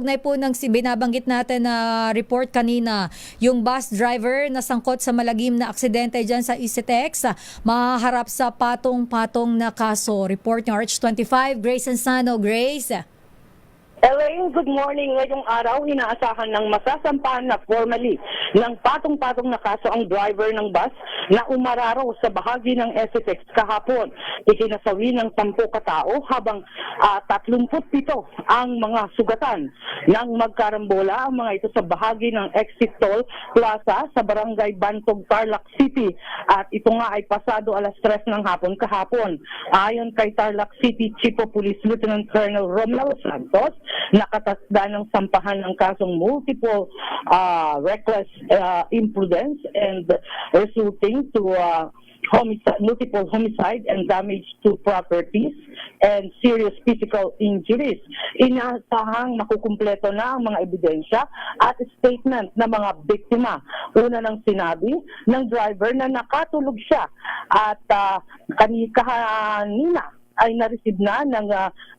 kaugnay po ng binabanggit natin na report kanina, yung bus driver na sangkot sa malagim na aksidente dyan sa ECTX, maharap sa patong-patong na kaso. Report ng RH25, Grace Ansano. Grace. Elaine, good morning. Ngayong araw, inaasahan ng masasampahan na formally ng patong-patong na kaso ang driver ng bus na umararo sa bahagi ng SSX kahapon. Ikinasawi ng 10 katao habang 37 ang mga sugatan. Nang magkarambola ang mga ito sa bahagi ng Exit Toll Plaza sa Barangay Bantog, Tarlac City. At ito nga ay pasado 3:00 ng hapon kahapon. Ayon kay Tarlac City Chief of Police Lieutenant Colonel Romel Santos, nakatasda ng sampahan ng kasong multiple reckless imprudence and resulting to multiple homicide and damage to properties and serious physical injuries. Inaasahang makukumpleto na ang mga ebidensya at statement ng mga biktima. Una nang sinabi ng driver na nakatulog siya at kanina ay na-receive na ng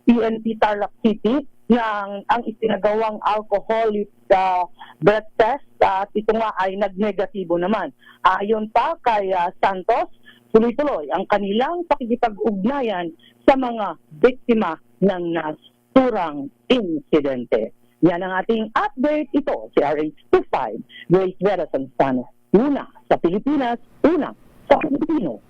PNP Tarlac City ang isinagawang alcoholic breath test at ito nga ay nag-negatibo naman. Ayon pa kay Santos, tuloy-tuloy ang kanilang pakikipag-ugnayan sa mga biktima ng naturang insidente. Yan ang ating update. Ito si RH25, Grace Vera Sanstano. Una sa Pilipinas, una sa Pilipino.